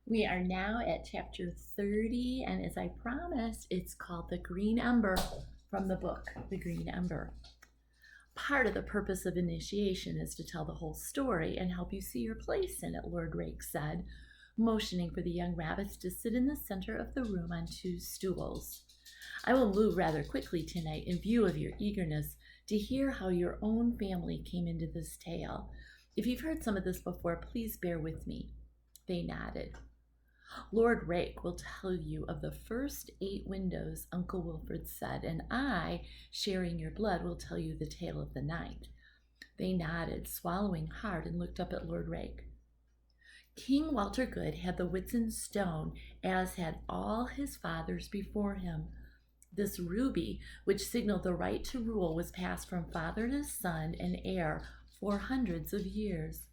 We are now at chapter 30, and as I promised, it's called The Green Ember from the book, The Green Ember. Part of the purpose of initiation is to tell the whole story and help you see your place in it, Lord Rake said, motioning for the young rabbits to sit in the center of the room on two stools. I will move rather quickly tonight in view of your eagerness to hear how your own family came into this tale. If you've heard some of this before, please bear with me. They nodded. Lord Rake will tell you of the first 8 windows, Uncle Wilfred said, and I, sharing your blood, will tell you the tale of the night. They nodded, swallowing hard, and looked up at Lord Rake. King Walter Good had the Whitsun stone, as had all his fathers before him. This ruby, which signaled the right to rule, was passed from father to son and heir for hundreds of years.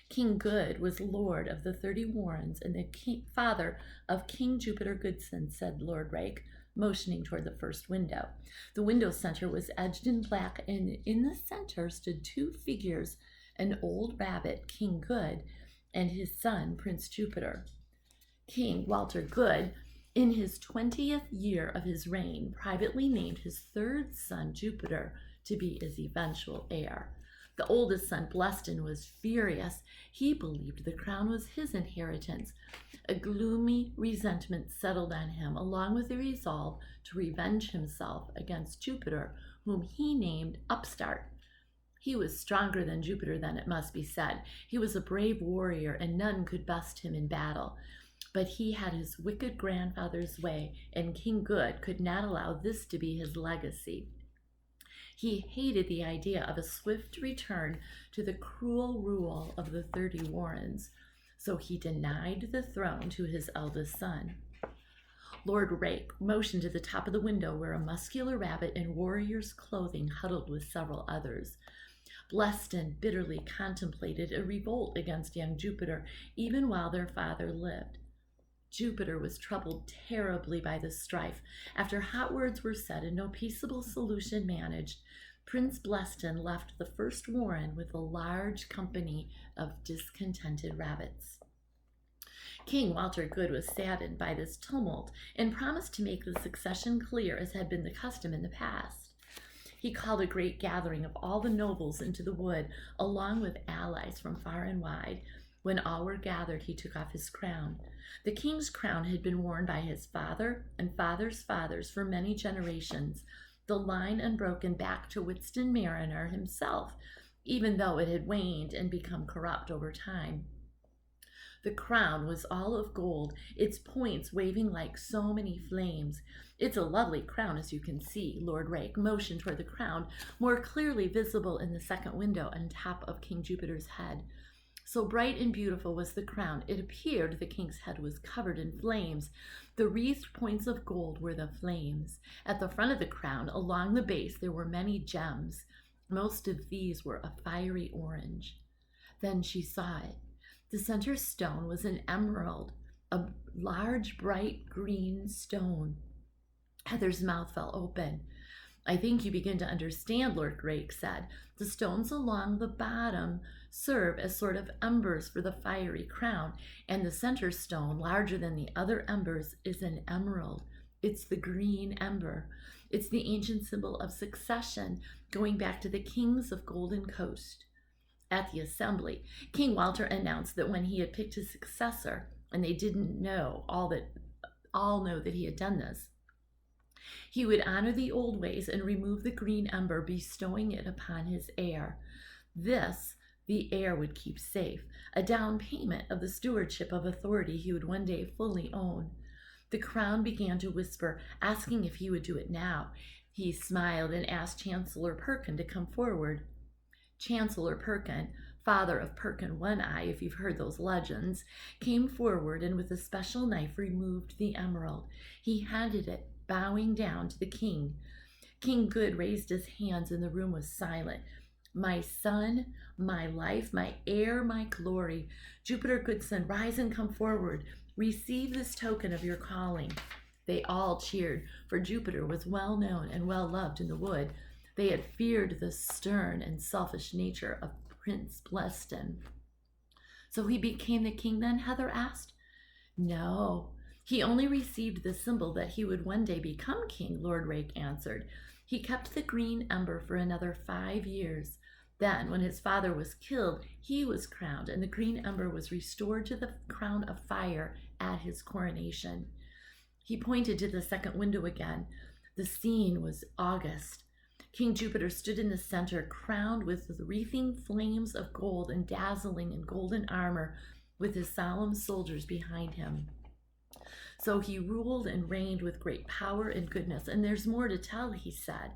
King Good was lord of the 30 Warrens and the father of King Jupiter Goodson, said Lord Rake, motioning toward the first window. The window center was edged in black, and in the center stood 2 figures, an old rabbit, King Good, and his son, Prince Jupiter. King Walter Good, in his 20th year of his reign, privately named his 3rd son, Jupiter, to be his eventual heir. The oldest son, Bleston, was furious. He believed the crown was his inheritance. A gloomy resentment settled on him, along with the resolve to revenge himself against Jupiter, whom he named Upstart. He was stronger than Jupiter then, it must be said. He was a brave warrior, and none could best him in battle. But he had his wicked grandfather's way, and King Good could not allow this to be his legacy. He hated the idea of a swift return to the cruel rule of the 30 Warrens, so he denied the throne to his eldest son. Lord Rake motioned to the top of the window where a muscular rabbit in warrior's clothing huddled with several others. Bleston bitterly contemplated a revolt against young Jupiter, even while their father lived. Jupiter was troubled terribly by this strife. After hot words were said and no peaceable solution managed, Prince Bleston left the first warren with a large company of discontented rabbits. King Walter Good was saddened by this tumult and promised to make the succession clear as had been the custom in the past. He called a great gathering of all the nobles into the wood, along with allies from far and wide. When all were gathered, he took off his crown. The king's crown had been worn by his father and father's fathers for many generations, the line unbroken back to Whitsun Mariner himself, even though it had waned and become corrupt over time. The crown was all of gold, its points waving like so many flames. It's a lovely crown, as you can see. Lord Rake motioned toward the crown, more clearly visible in the second window on top of King Jupiter's head. So bright and beautiful was the crown, it appeared the king's head was covered in flames. The wreathed points of gold were the flames. At the front of the crown, along the base, there were many gems. Most of these were a fiery orange. Then she saw it. The center stone was an emerald, a large, bright green stone. Heather's mouth fell open. I think you begin to understand, Lord Rake said. The stones along the bottom serve as sort of embers for the fiery crown, and the center stone, larger than the other embers, is an emerald. It's the green ember. It's the ancient symbol of succession, going back to the kings of Golden Coast. At the assembly, King Walter announced that when he had picked his successor, and they didn't know all know that he had done this, he would honor the old ways and remove the green ember, bestowing it upon his heir. This the heir would keep safe, a down payment of the stewardship of authority he would one day fully own. The crown began to whisper, asking if he would do it now. He smiled and asked Chancellor Perkin to come forward. Chancellor Perkin, father of Perkin One-Eye, if you've heard those legends, came forward and with a special knife removed the emerald. He handed it, bowing down, to the king. King Good raised his hands and the room was silent. My son, my life, my heir, my glory. Jupiter Goodson, rise and come forward. Receive this token of your calling. They all cheered, for Jupiter was well known and well loved in the wood. They had feared the stern and selfish nature of Prince Bleston. So he became the king then? Heather asked. No, he only received the symbol that he would one day become king, Lord Rake answered. He kept the green ember for another 5 years. Then, when his father was killed, he was crowned, and the green ember was restored to the crown of fire at his coronation. He pointed to the second window again. The scene was August. King Jupiter stood in the center, crowned with wreathing flames of gold and dazzling in golden armor, with his solemn soldiers behind him. So he ruled and reigned with great power and goodness. And there's more to tell, he said,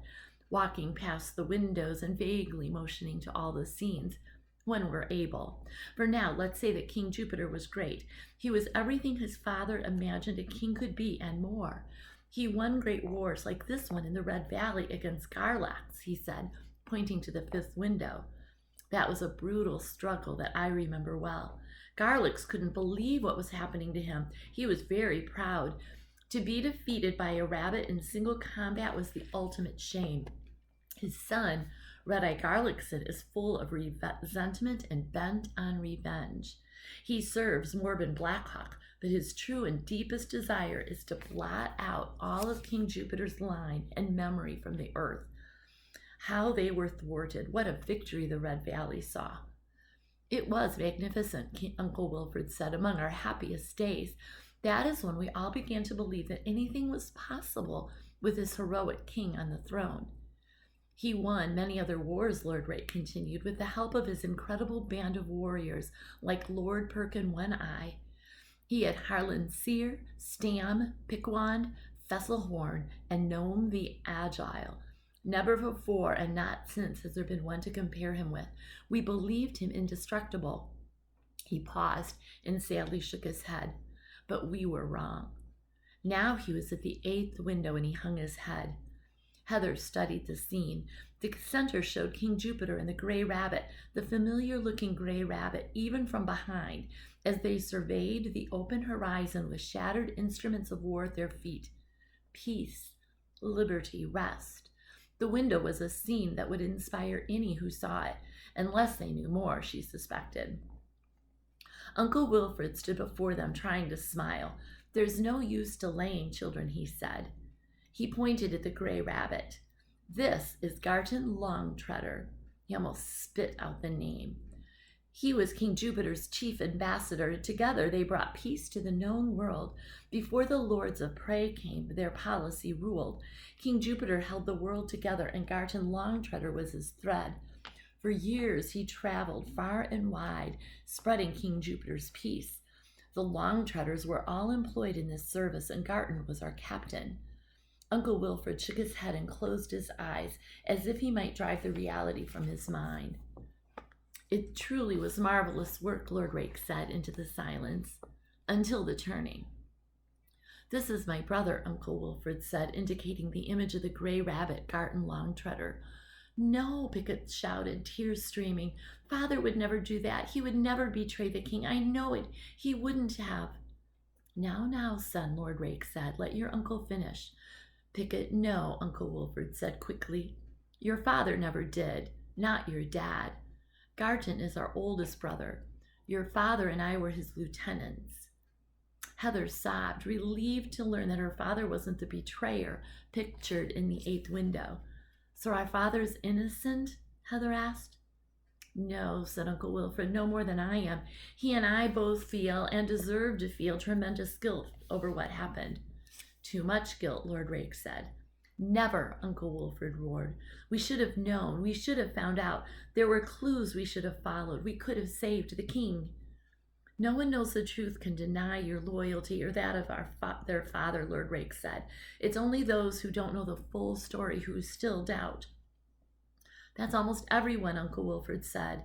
walking past the windows and vaguely motioning to all the scenes when we're able. For now, let's say that King Jupiter was great. He was everything his father imagined a king could be and more. He won great wars like this one in the Red Valley against Garlax, he said, pointing to the fifth window. That was a brutal struggle that I remember well. Garlax couldn't believe what was happening to him. He was very proud. To be defeated by a rabbit in single combat was the ultimate shame. His son, Red-Eye Garlaxid, is full of resentment and bent on revenge. He serves Morbin Blackhawk, but his true and deepest desire is to blot out all of King Jupiter's line and memory from the earth. How they were thwarted. What a victory the Red Valley saw. It was magnificent, Uncle Wilfred said, among our happiest days. That is when we all began to believe that anything was possible with this heroic king on the throne. He won many other wars, Lord Rake continued, with the help of his incredible band of warriors, like Lord Perkin One-Eye. He had Harlan Seer, Stam, Pickwand, Fesselhorn, and Gnome the Agile. Never before and not since has there been one to compare him with. We believed him indestructible. He paused and sadly shook his head. But we were wrong. Now he was at the 8th window and he hung his head. Heather studied the scene. The center showed King Jupiter and the gray rabbit, the familiar-looking gray rabbit, even from behind, as they surveyed the open horizon with shattered instruments of war at their feet. Peace, liberty, rest. The window was a scene that would inspire any who saw it, unless they knew more, she suspected. Uncle Wilfred stood before them, trying to smile. There's no use delaying, children, he said. He pointed at the gray rabbit. This is Garton Longtreader. He almost spit out the name. He was King Jupiter's chief ambassador. Together they brought peace to the known world. Before the lords of prey came, their policy ruled. King Jupiter held the world together, and Garton Longtreader was his thread. For years he traveled far and wide, spreading King Jupiter's peace. The Longtreaders were all employed in this service, and Garton was our captain. Uncle Wilfred shook his head and closed his eyes, as if he might drive the reality from his mind. It truly was marvelous work, Lord Rake said into the silence, until the turning. This is my brother, Uncle Wilfred said, indicating the image of the gray rabbit, Garton Longtreader. No, Pickett shouted, tears streaming. Father would never do that. He would never betray the king. I know it. He wouldn't have. Now, son, Lord Rake said. Let your uncle finish. Pickett, no, Uncle Wilfred said quickly. Your father never did. Not your dad. Garton is our oldest brother. Your father and I were his lieutenants. Heather sobbed, relieved to learn that her father wasn't the betrayer pictured in the 8th window. So our father's innocent? Heather asked. No, said Uncle Wilfred, no more than I am. He and I both feel, and deserve to feel, tremendous guilt over what happened. Too much guilt, Lord Rake said. Never, Uncle Wilfred roared. We should have known. We should have found out. There were clues we should have followed. We could have saved the king. No one knows the truth can deny your loyalty or that of their father, Lord Rake said. It's only those who don't know the full story who still doubt. That's almost everyone, Uncle Wilfred said.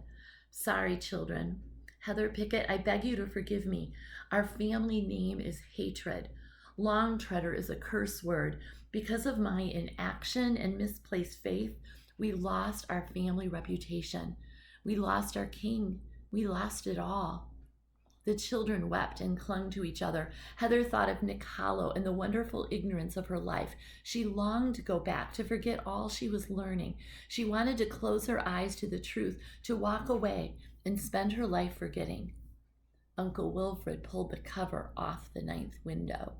Sorry, children. Heather Pickett, I beg you to forgive me. Our family name is hatred. Longtreader is a curse word. Because of my inaction and misplaced faith, we lost our family reputation. We lost our king. We lost it all. The children wept and clung to each other. Heather thought of Nick Hollow and the wonderful ignorance of her life. She longed to go back, to forget all she was learning. She wanted to close her eyes to the truth, to walk away and spend her life forgetting. Uncle Wilfred pulled the cover off the ninth window.